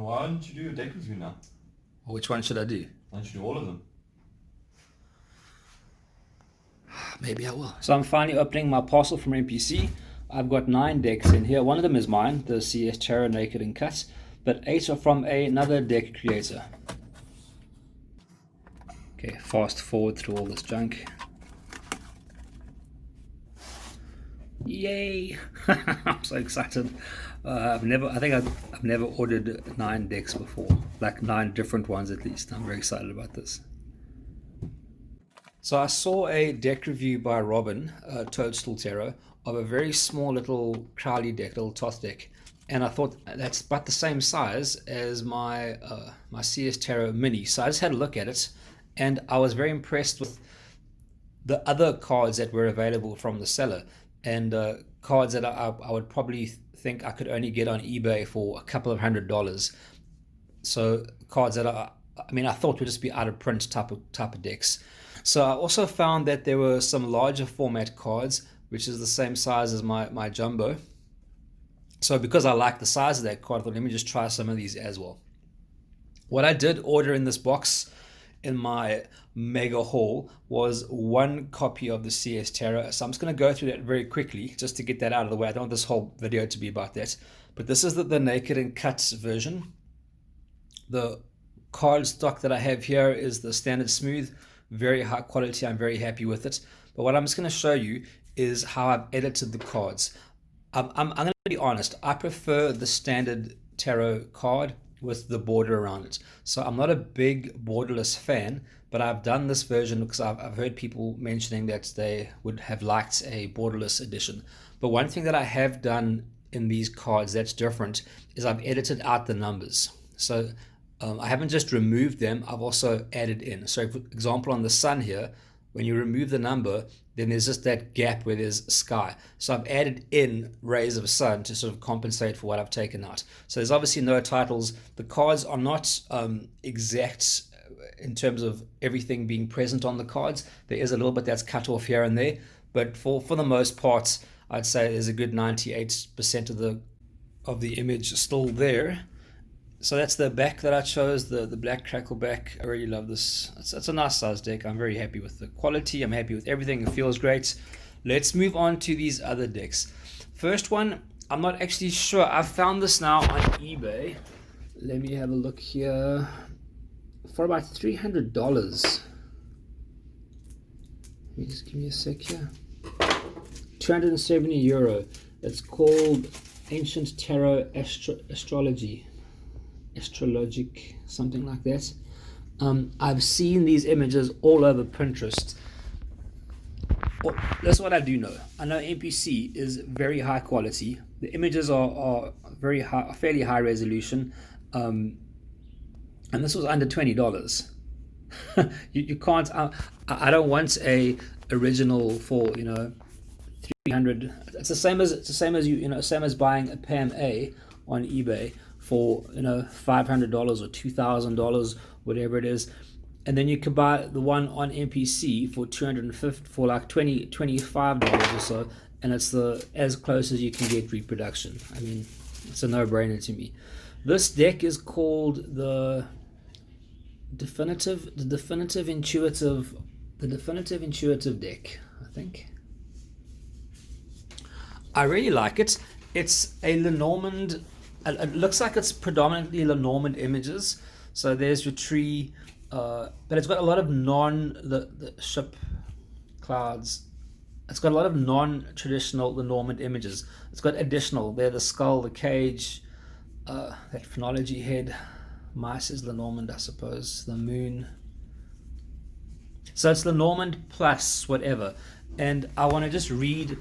why don't you do a deck review now? Which one should I do? Why don't you do all of them? Maybe I will. So I'm finally opening my parcel from MPC. I've got 9 decks in here. One of them is mine, the CS Tarot Naked and Cut, but 8 are from another deck creator. Okay, fast forward through all this junk. Yay! I'm so excited. I've never ordered 9 decks before, like 9 different ones at least. I'm very excited about this. So I saw a deck review by Robin, Toadstool Tarot, of a very small little Crowley deck, little Toth deck, and I thought that's about the same size as my my CS Tarot Mini. So I just had a look at it, and I was very impressed with the other cards that were available from the seller, and cards that I would probably think I could only get on eBay for a couple of $100. So cards that I thought would just be out of print type of decks. So I also found that there were some larger format cards, which is the same size as my jumbo. So because I like the size of that card, I thought, let me just try some of these as well. What I did order in this box in my mega haul was 1 copy of the CS Tarot. So I'm just going to go through that very quickly just to get that out of the way. I don't want this whole video to be about that. But this is the Naked and Cut version. The card stock that I have here is the standard smooth, very high quality. I'm very happy with it. But what I'm just going to show you is how I've edited the cards. I'm going to be honest, I prefer the standard tarot card with the border around it. So I'm not a big borderless fan, but I've done this version because I've heard people mentioning that they would have liked a borderless edition. But one thing that I have done in these cards that's different is I've edited out the numbers. So I haven't just removed them, I've also added in. So for example, on the sun here, when you remove the number, then there's just that gap where there's sky. So I've added in rays of sun to sort of compensate for what I've taken out. So there's obviously no titles. The cards are not exact in terms of everything being present on the cards. There is a little bit that's cut off here and there, but for the most part, I'd say there's a good 98% of the image still there. So that's the back that I chose, the black crackle back. I really love this. It's a nice size deck. I'm very happy with the quality. I'm happy with everything. It feels great. Let's move on to these other decks. First one, I'm not actually sure. I found this now on eBay. Let me have a look here. For about $300. Let me just give me a sec here. 270 euro. It's called Ancient Tarot Astrology. Astrologic, something like that. I've seen these images all over Pinterest. Well, that's what I do know. I know MPC is very high quality. The images are very high, fairly high resolution, and this was under $20. you can't. I don't want a original for 300. It's the same as buying a Pam A on eBay for $500 or $2,000, whatever it is, and then you could buy the one on MPC for $250 for like $25 or so, and it's as close as you can get reproduction. I mean, it's a no-brainer to me. This deck is called the definitive intuitive deck, I think. I really like it. It's a Lenormand. It looks like it's predominantly Lenormand images. So there's your tree, but it's got a lot of the ship clouds. It's got a lot of non-traditional Lenormand images. It's got additional. There, the skull, the cage, that phrenology head. Mice is Lenormand, I suppose. The moon. So it's Lenormand plus whatever. And I want to just read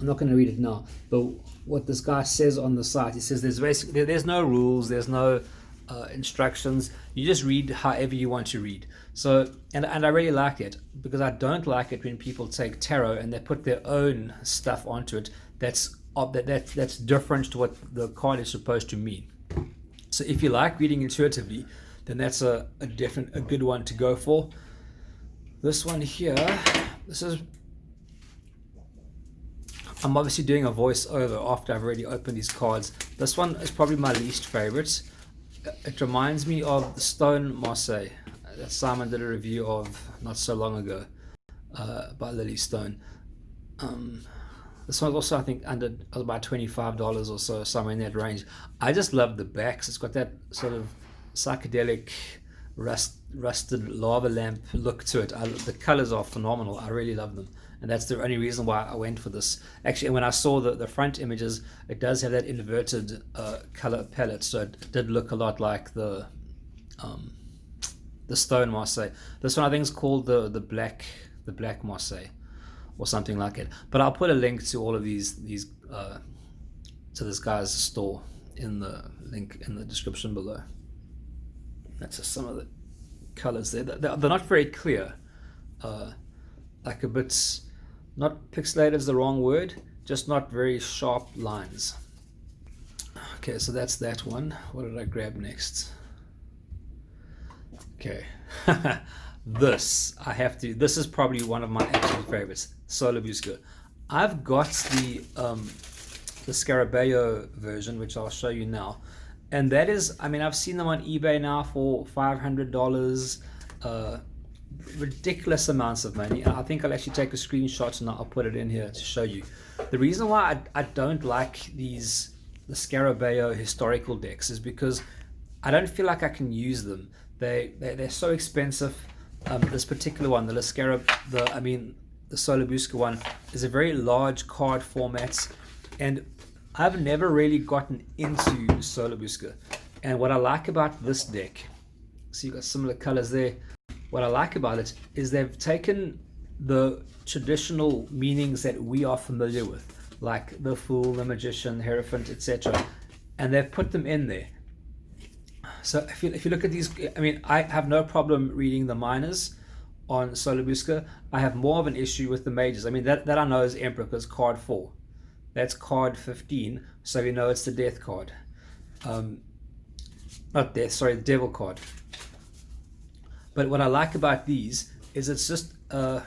I'm not going to read it now, but what this guy says on the site, he says there's no rules, there's no instructions. You just read however you want to read. So, and I really like it, because I don't like it when people take tarot and they put their own stuff onto it that's different to what the card is supposed to mean. So if you like reading intuitively, then that's a good one to go for. This one here, I'm obviously doing a voiceover after I've already opened these cards. This one is probably my least favorite. It reminds me of the Stone Marseille that Simon did a review of not so long ago, by Lily Stone. Um, this one's also, I think, under about $25 or so, somewhere in that range. I just love the backs. It's got that sort of psychedelic rusted lava lamp look to it. The colors are phenomenal. I really love them, and that's the only reason why I went for this. Actually, and when I saw the front images, it does have that inverted color palette, so it did look a lot like um, the Stone Marseille. This one I think is called the Black Marseille or something like it. But I'll put a link to all of these to this guy's store in the link in the description below. That's just some of the colors there. They're not very clear. Like a bit, not pixelated is the wrong word, just not very sharp lines. Okay, so that's that one. What did I grab next? Okay. This is probably one of my absolute favorites, Sola Busca. I've got the Scarabeo version, which I'll show you now, and that is, I mean, I've seen them on eBay now for $500, ridiculous amounts of money. I think I'll actually take a screenshot and I'll put it in here to show you. The reason why I don't like the Scarabeo historical decks is because I don't feel like I can use them. They're so expensive. This particular one, the Sola Busca one, is a very large card format, and I've never really gotten into Sola Busca. And what I like about this deck, so you've got similar colors there. What I like about it is they've taken the traditional meanings that we are familiar with, like the Fool, the Magician, the Hierophant, etc., and they've put them in there. So if you look at these, I mean, I have no problem reading the minors on Sola Busca. I have more of an issue with the majors. I mean, that I know is Emperor, because card 4. That's card 15, so we know it's the Death card. Not Death, sorry, the Devil card. But what I like about these is it's just an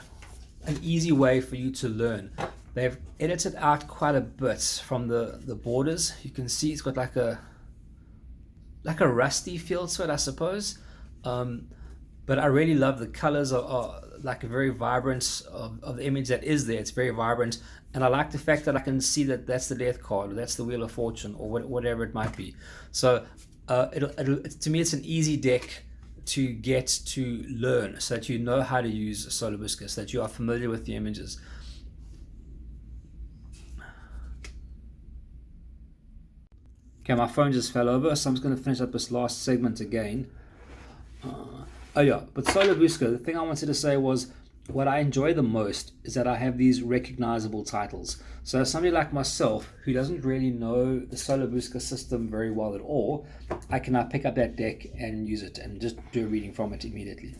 easy way for you to learn. They've edited out quite a bit from the borders. You can see it's got like a rusty feel to it, I suppose. But I really love the colors are like a very vibrant of the image that is there. It's very vibrant, and I like the fact that I can see that that's the Death card, or that's the Wheel of Fortune, or whatever it might be. So to me, it's an easy deck to get to learn, so that you know how to use Sola Busca, so that you are familiar with the images. Okay, my phone just fell over, so I'm just going to finish up this last segment again. Oh yeah, but Sola Busca, the thing I wanted to say was, what I enjoy the most is that I have these recognizable titles. So somebody like myself, who doesn't really know the Sola Busca system very well at all, I can now pick up that deck and use it and just do a reading from it immediately.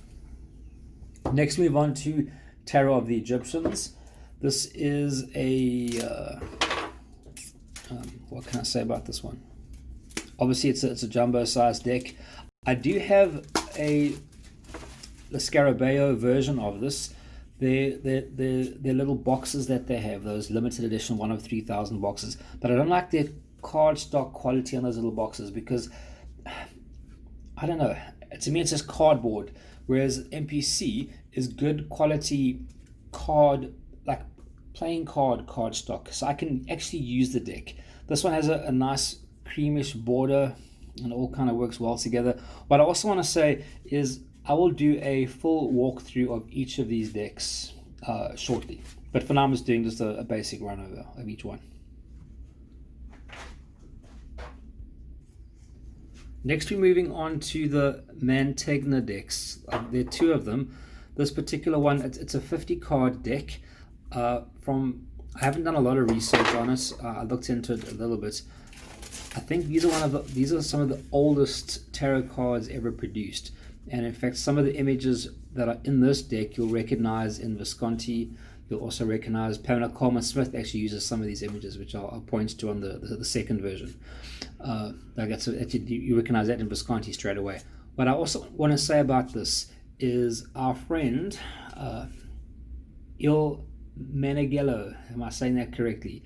Next, move on to Tarot of the Egyptians. This is a... what can I say about this one? Obviously, it's a jumbo-sized deck. I do have the Scarabeo version of this. They're little boxes that they have, those limited edition 1 of 3,000 boxes. But I don't like their cardstock quality on those little boxes, because, I don't know, to me it's just cardboard. Whereas MPC is good quality card, like playing cardstock. So I can actually use the deck. This one has a nice creamish border, and it all kind of works well together. What I also want to say is I will do a full walkthrough of each of these decks shortly. But for now, I'm just doing a basic run over of each one. Next, we're moving on to the Mantegna decks. There are 2 of them. This particular one, it's a 50 card deck. I haven't done a lot of research on it. I looked into it a little bit. I think these are some of the oldest tarot cards ever produced. And in fact, some of the images that are in this deck you'll recognize in Visconti. You'll also recognize Pamela Coleman Smith actually uses some of these images, which I'll point to on the second version. You recognize that in Visconti straight away. What I also want to say about this is our friend Il Meneghello, am I saying that correctly?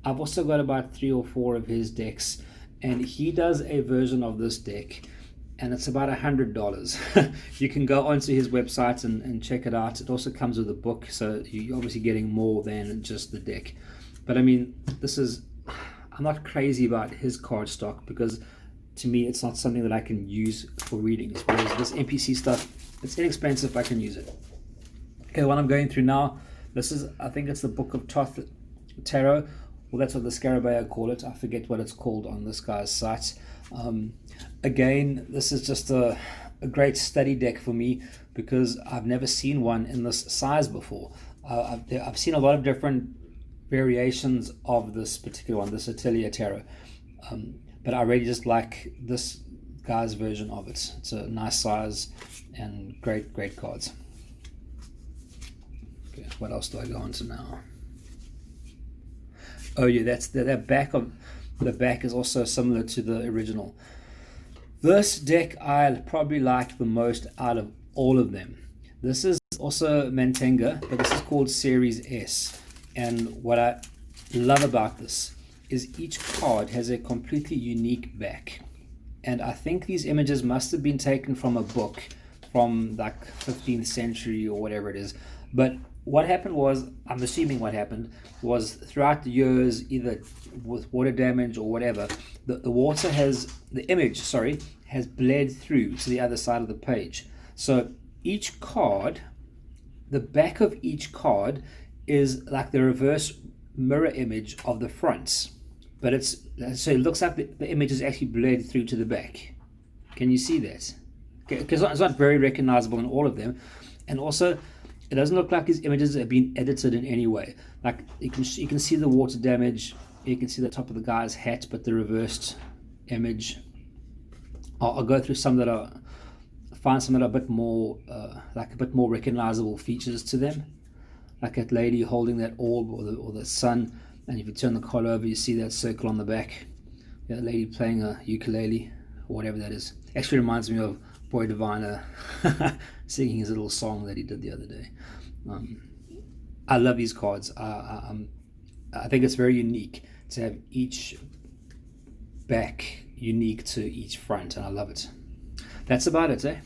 I've also got about 3 or 4 of his decks, and he does a version of this deck and it's about $100. You can go onto his website and check it out. It also comes with a book, so you're obviously getting more than just the deck. But I mean, I'm not crazy about his card stock, because to me it's not something that I can use for readings, whereas this MPC stuff, it's inexpensive, I can use it. Okay, what I'm going through now, I think it's the Book of Thoth Tarot. Well, that's what the Scarabeo call it. I forget what it's called on this guy's site. Again, this is just a great study deck for me, because I've never seen one in this size before. I've seen a lot of different variations of this particular one, this Etteilla Tarot. But I really just like this guy's version of it. It's a nice size and great cards. Okay, what else do I go on to now? Oh yeah, that's the back of the back is also similar to the original. This deck I probably like the most out of all of them. This is also Mantegna, but this is called Series S. And what I love about this is each card has a completely unique back. And I think these images must have been taken from a book from like 15th century or whatever it is. But what happened was, I'm assuming what happened was, throughout the years, either with water damage or whatever, the image has bled through to the other side of the page. So each card, the back of each card is like the reverse mirror image of the front. But so it looks like the image is actually bled through to the back. Can you see that? Because it's not very recognizable in all of them. And also, it doesn't look like these images have been edited in any way. Like you can see the water damage, you can see the top of the guy's hat, but the reversed image. I'll go through some that find some that are a bit more like a bit more recognizable features to them, like that lady holding that orb or the sun, and if you turn the card over, you see that circle on the back. Yeah, the lady playing a ukulele or whatever that is. Actually reminds me of Boy Diviner singing his little song that he did the other day. I love these cards. I think it's very unique to have each back unique to each front, and I love it. That's about it, eh?